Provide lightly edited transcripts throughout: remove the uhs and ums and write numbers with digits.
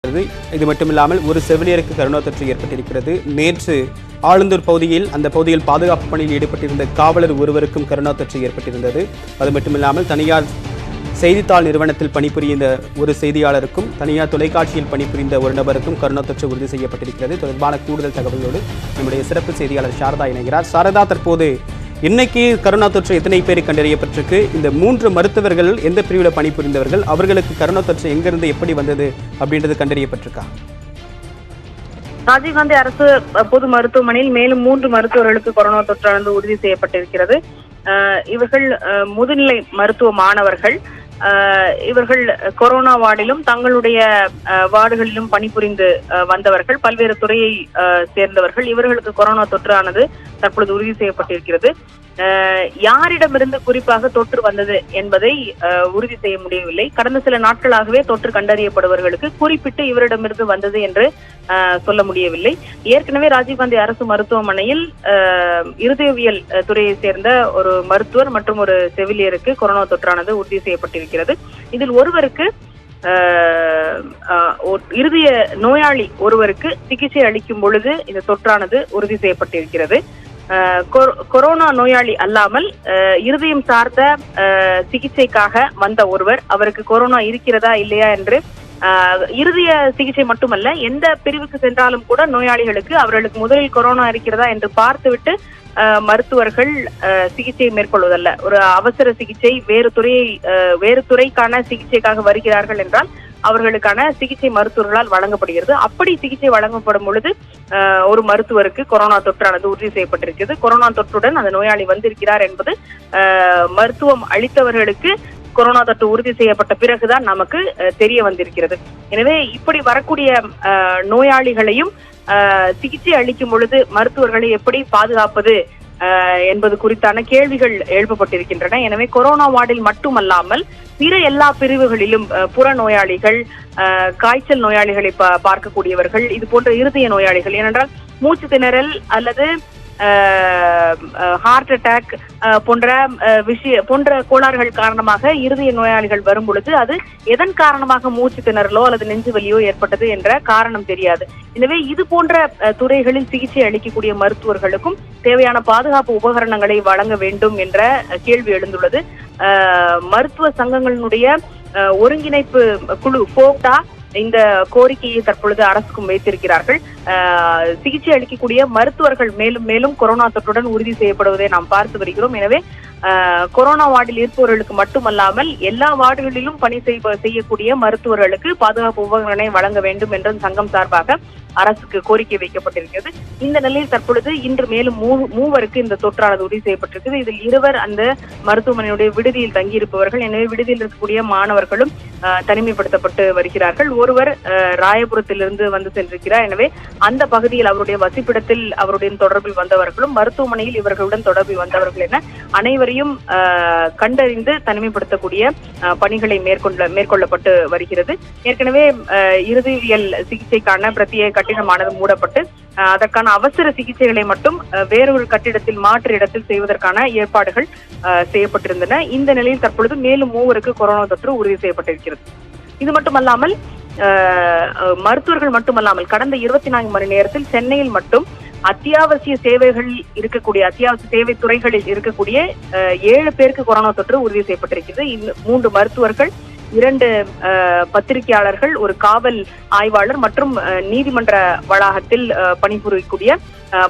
இது மட்டுமில்லாமல் ஒரு செவிலியருக்கு கரோனா தொற்று ஏற்பட்டிருக்கிறது. நேற்று ஆளுந்தூர் பகுதியில் அந்த பகுதியில் பாதுகாப்பு பணியில் ஈடுபட்டிருந்த காவலர் ஒருவருக்கும் கரோனா தொற்று ஏற்பட்டிருந்தது. அது மட்டுமில்லாமல் தனியார் செய்தித்தாள் நிறுவனத்தில் பணிபுரிந்த ஒரு செய்தியாளருக்கும் தனியார் தொலைக்காட்சியில் பணிபுரிந்த ஒரு நபருக்கும் கரோனா தொற்று உறுதி செய்யப்பட்டிருக்கிறது. தொடர்பான கூடுதல் தகவலோடு நம்முடைய சிறப்பு செய்தியாளர் சாரதா இணைகிறார். சாரதா, தற்போது இன்னைக்கு கரோனா தொற்று எத்தனை பேர் கண்டறியப்பட்டிருக்கு? இந்த 3 மருத்துவர்கள் எந்த பிரிவில் பணிபுரிந்தவர்கள், அவர்களுக்கு கரோனா தொற்று எங்கிருந்து எப்படி வந்தது அப்படின்றது கண்டறியப்பட்டிருக்கா? ராஜீவ்காந்தி அரசு பொது மருத்துவமனையில் மேலும் 3 மருத்துவர்களுக்கு கொரோனா தொற்றானது உறுதி செய்யப்பட்டிருக்கிறது. இவர்கள் முதுநிலை மருத்துவ மாணவர்கள். இவர்கள் கொரோனா வார்டிலும் தங்களுடைய வார்டுகளிலும் பணிபுரிந்து வந்தவர்கள், பல்வேறு துறையை சேர்ந்தவர்கள். இவர்களுக்கு கொரோனா தொற்றானது தற்பொழுது உறுதி செய்யப்பட்டிருக்கிறது. யாரிடமிருந்து குறிப்பாக தொற்று வந்தது என்பதை உறுதி செய்ய முடியவில்லை. கடந்த சில நாட்களாகவே தொற்று கண்டறியப்படுபவர்களுக்கு குறிப்பிட்டு இவரிடமிருந்து வந்தது என்று சொல்ல முடியவில்லை. ஏற்கனவே ராஜீவ்காந்தி அரசு மருத்துவமனையில் இருதயவியல் துறையை சேர்ந்த ஒரு மருத்துவர் மற்றும் ஒரு செவிலியருக்கு கொரோனா தொற்றானது உறுதி செய்யப்பட்டிருக்கிறது. இதில் ஒருவருக்கு இருதய நோயாளி ஒருவருக்கு சிகிச்சை அளிக்கும் பொழுது இந்த தொற்றானது உறுதி செய்யப்பட்டிருக்கிறது. கொரோனா நோயாளி அல்லாமல் இருதயம் சார்ந்த சிகிச்சைக்காக வந்த ஒருவர், அவருக்கு கொரோனா இருக்கிறதா இல்லையா என்று இருதய சிகிச்சை மட்டுமல்ல, எந்த பிரிவுக்கு சென்றாலும் கூட நோயாளிகளுக்கு அவர்களுக்கு முதலில் கொரோனா இருக்கிறதா என்று பார்த்துவிட்டு மருத்துவர்கள் சிகிச்சை மேற்கொள்வதல்ல. ஒரு அவசர சிகிச்சை வேறு துறைக்கான சிகிச்சைக்காக வருகிறார்கள் என்றால் அவர்களுக்கான சிகிச்சை மருத்துவர்களால் வழங்கப்படுகிறது. அப்படி சிகிச்சை வழங்கப்படும் பொழுது ஒரு மருத்துவருக்கு கொரோனா தொற்றானது உறுதி செய்யப்பட்டிருக்கிறது. கொரோனா தொற்றுடன் அந்த நோயாளி வந்திருக்கிறார் என்பது மருத்துவம் அளித்தவர்களுக்கு கொரோனா தொற்று உறுதி செய்யப்பட்ட பிறகுதான் நமக்கு தெரிய வந்திருக்கிறது. எனவே இப்படி வரக்கூடிய நோயாளிகளையும் சிகிச்சை அளிக்கும் பொழுது மருத்துவர்களை எப்படி பாதுகாப்பது என்பது குறித்தான கேள்விகள் எழுப்பப்பட்டிருக்கின்றன. எனவே கொரோனா வார்டில் மட்டுமல்லாமல் பிற எல்லா பிரிவுகளிலும் புற நோயாளிகள், காய்ச்சல் நோயாளிகளை பார்க்கக்கூடியவர்கள், இது போன்ற இருதய நோயாளிகள், ஏனென்றால் மூச்சு திணறல் அல்லது ஹார்ட் அட்டாக் போன்ற கோளாறுகள் காரணமாக இருதய நோயாளிகள் வரும் பொழுது அது எதன் காரணமாக மூச்சு திணறலோ அல்லது நெஞ்சு வலியோ ஏற்பட்டது என்ற காரணம் தெரியாது. எனவே இது போன்ற துறைகளில் சிகிச்சை அளிக்கக்கூடிய மருத்துவர்களுக்கும் தேவையான பாதுகாப்பு உபகரணங்களை வழங்க வேண்டும் என்ற கேள்வி எழுந்துள்ளது. மருத்துவ சங்கங்களினுடைய ஒருங்கிணைப்பு குழு போக்டா இந்த கோரிக்கையை தற்பொழுது அரசுக்கும் வைத்திருக்கிறார்கள். சிகிச்சை அளிக்கக்கூடிய மருத்துவர்கள் மேலும் மேலும் கொரோனா தொற்றுடன் உறுதி செய்யப்படுவதை நாம் பார்த்து வருகிறோம். எனவே கொரோனா வார்டில் இருப்பவர்களுக்கு மட்டுமல்லாமல் எல்லா வார்டுகளிலும் பணி செய்யக்கூடிய மருத்துவர்களுக்கு பாதுகாப்பு உபகரணங்களை வழங்க வேண்டும் என்ற சங்கம் சார்பாக அரசுக்கு கோரிக்கை வைக்கப்பட்டிருக்கிறது. இந்த நிலையில் தற்பொழுது இன்று மேலும் 3 இந்த தொற்றானது உறுதி செய்யப்பட்டிருக்கிறது. இதில் 2 அந்த மருத்துவமனையுடைய விடுதியில் தங்கியிருப்பவர்கள். எனவே விடுதியில் இருக்கக்கூடிய மாணவர்களும் தனிமைப்படுத்தப்பட்டு வருகிறார்கள். ஒருவர் ராயபுரத்திலிருந்து வந்து சென்றிருக்கிறார். எனவே அந்த பகுதியில் அவருடைய வசிப்பிடத்தில் அவருடைய தொடர்பில் வந்தவர்களும் மருத்துவமனையில் இவர்களுடன் தொடர்பில் வந்தவர்கள் என அனைவரையும் கண்டறிந்து தனிமைப்படுத்தக்கூடிய பணிகளை மேற்கொள்ளப்பட்டு வருகிறது. ஏற்கனவே இருதயவியல் சிகிச்சைக்கான பிரத்யேக கட்டிடமானது மூடப்பட்டு அதற்கான அவசர சிகிச்சைகளை மட்டும் வேறொரு கட்டிடத்தில் மாற்று இடத்தில் செய்வதற்கான ஏற்பாடுகள் செய்யப்பட்டிருந்தன. இந்த நிலையில் தற்பொழுது மேலும் 3 கொரோனா தொற்று உறுதி செய்யப்பட்டிருக்கிறது. இது மட்டுமல்லாமல் மருத்துவர்கள் மட்டுமல்லாமல் கடந்த 24 மணி நேரத்தில் சென்னையில் மட்டும் அத்தியாவசிய சேவைகள் இருக்கக்கூடிய அத்தியாவசிய சேவை துறைகளில் இருக்கக்கூடிய 7 பேருக்கு கொரோனா தொற்று உறுதி செய்யப்பட்டிருக்கிறது. 3 மருத்துவர்கள், 2 பத்திரிகையாளர்கள், ஒரு காவல் ஆய்வாளர் மற்றும் நீதிமன்ற வளாகத்தில் பணிபுரியக்கூடிய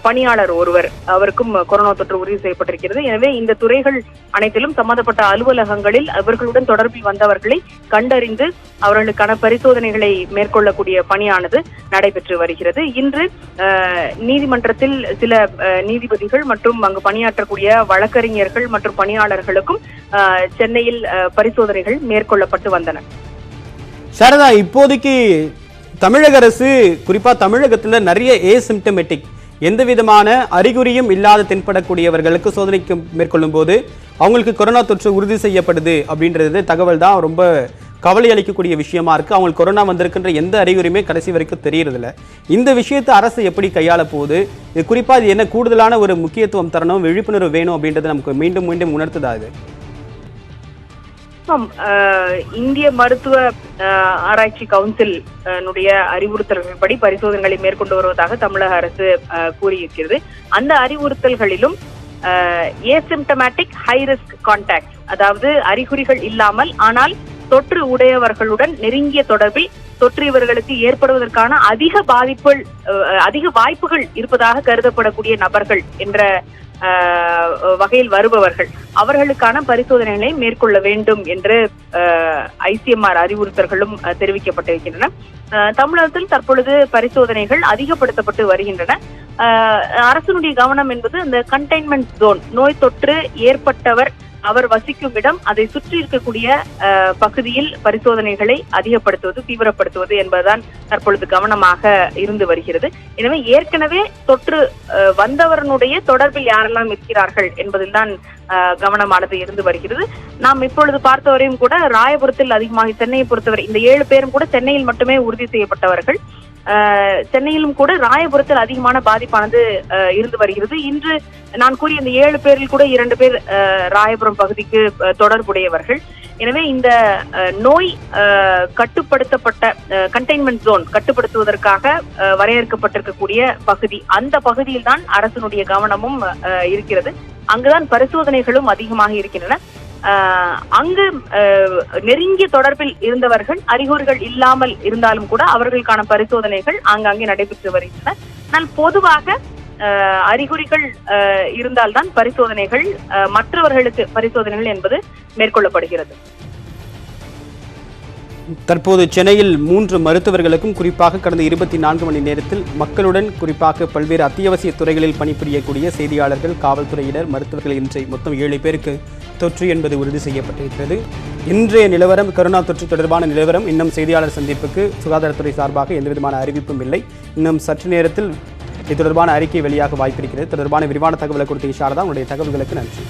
பணியாளர் ஒருவர், அவருக்கும் கொரோனா தொற்று உறுதி செய்யப்பட்டிருக்கிறது. எனவே இந்த துறைகள் அனைத்திலும் சம்பந்தப்பட்ட அலுவலகங்களில் அவர்களுடன் தொடர்பில் வந்தவர்களை கண்டறிந்து அவர்களுக்கான பரிசோதனைகளை மேற்கொள்ளக்கூடிய பணியானது நடைபெற்று வருகிறது. இன்று நீதிமன்றத்தில் சில நீதிபதிகள் மற்றும் அங்கு பணியாற்றக்கூடிய வழக்கறிஞர்கள் மற்றும் பணியாளர்களுக்கும் சென்னையில் பரிசோதனைகள் மேற்கொள்ளப்பட்டு வந்தன. சாரதா, இப்போதைக்கு தமிழக அரசு குறிப்பா தமிழகத்துல நிறைய ஏசிம்டமேட்டிக் எந்த விதமான அறிகுறியும் இல்லாத தென்படக்கூடியவர்களுக்கு சோதனைக்கு மேற்கொள்ளும் போது அவங்களுக்கு கொரோனா தொற்று உறுதி செய்யப்படுது அப்படின்றது தகவல் தான் ரொம்ப கவலை அளிக்கக்கூடிய விஷயமா இருக்கு. அவங்களுக்கு கொரோனா வந்திருக்கின்ற எந்த அறிகுறியுமே கடைசி வரைக்கும் தெரியறதில்ல. இந்த விஷயத்தை அரசு எப்படி கையாள போகுது? இது குறிப்பா இது என்ன கூடுதலான ஒரு முக்கியத்துவம் தரணும், விழிப்புணர்வு வேணும் அப்படின்றது நமக்கு மீண்டும் மீண்டும் உணர்த்துதா? இது இந்திய மருத்துவ ஆராய்ச்சி கவுன்சில் அறிவுறுத்தல்களின்படி பரிசோதனைகளை மேற்கொண்டு வருவதாக தமிழக அரசு கூறியிருக்கிறது. அந்த அறிவுறுத்தல்களிலும் ஏசிம்டமேட்டிக் ஹை ரிஸ்க் கான்டாக்ட், அதாவது அறிகுறிகள் இல்லாமல் ஆனால் தொற்று உடையவர்களுடன் நெருங்கிய தொடர்பில் தொற்று இவர்களுக்கு ஏற்படுவதற்கான அதிக வாய்ப்புகள் இருப்பதாக கருதப்படக்கூடிய நபர்கள் என்ற வகையில் வருபவர்கள் அவர்களுக்கான பரிசோதனைகளை மேற்கொள்ள வேண்டும் என்று ICMR அறிவுறுத்தல்களும் தெரிவிக்கப்பட்டிருக்கின்றன. தமிழகத்தில் தற்பொழுது பரிசோதனைகள் அதிகப்படுத்தப்பட்டு வருகின்றன. அரசினுடைய கவனம் என்பது அந்த கண்டெய்ன்மெண்ட் ஜோன், நோய் தொற்று ஏற்பட்டவர் அவர் வசிக்கும் இடம், அதை சுற்றி இருக்கக்கூடிய பகுதியில் பரிசோதனைகளை அதிகப்படுத்துவது, தீவிரப்படுத்துவது என்பதுதான் தற்பொழுது கவனமாக இருந்து வருகிறது. எனவே ஏற்கனவே தொற்று வந்தவரனுடைய தொடர்பில் யாரெல்லாம் இருக்கிறார்கள் என்பதில் தான் கவனமானது இருந்து வருகிறது. நாம் இப்பொழுது பார்த்தவரையும் கூட ராயபுரத்தில் அதிகமாக, சென்னையை பொறுத்தவரை இந்த 7 பேரும் கூட சென்னையில் மட்டுமே உறுதி செய்யப்பட்டவர்கள். சென்னையிலும் கூட ராயபுரத்தில் அதிகமான பாதிப்பானது இருந்து வருகிறது. இன்று நான் கூறிய இந்த 7 பேரில் கூட 2 பேர் ராயபுரம் பகுதிக்கு தொடர்புடையவர்கள். எனவே இந்த நோய் கட்டுப்படுத்தப்பட்ட கண்டெய்ன்மெண்ட் ஜோன் கட்டுப்படுத்துவதற்காக வரையறுக்கப்பட்டிருக்கக்கூடிய பகுதி, அந்த பகுதியில் தான் அரசினுடைய கவனமும் இருக்கிறது. அங்குதான் பரிசோதனைகளும் அதிகமாக இருக்கின்றன. அங்கு நெருங்கிய தொடர்பில் இருந்தவர்கள் அறிகுறிகள் இல்லாமல் இருந்தாலும் கூட அவர்களுக்கான பரிசோதனைகள் ஆங்காங்கே நடைபெற்று வருகின்றன. ஆனால் பொதுவாக அறிகுறிகள் இருந்தால்தான் பரிசோதனைகள், மற்றவர்களுக்கு பரிசோதனைகள் என்பது மேற்கொள்ளப்படுகிறது. தற்போது சென்னையில் 3 மருத்துவர்களுக்கும் குறிப்பாக கடந்த 24 மணி நேரத்தில் மக்களுடன் குறிப்பாக பல்வேறு அத்தியாவசிய துறைகளில் பணிபுரியக்கூடிய செய்தியாளர்கள், காவல்துறையினர், மருத்துவர்கள் இன்று மொத்தம் 7 பேருக்கு தொற்று என்பது உறுதி செய்யப்பட்டிருக்கிறது. இன்றைய நிலவரம், கரோனா தொற்று தொடர்பான நிலவரம், இன்னும் செய்தியாளர் சந்திப்புக்கு சுகாதாரத்துறை சார்பாக எந்தவிதமான அறிவிப்பும் இல்லை. இன்னும் சற்று நேரத்தில் இது தொடர்பான அறிக்கை வெளியாக வாய்ப்பிருக்கிறது. தொடர்பான விரிவான தகவலை கொடுத்த சாரதா, உங்களுடைய தகவல்களுக்கு நன்றி.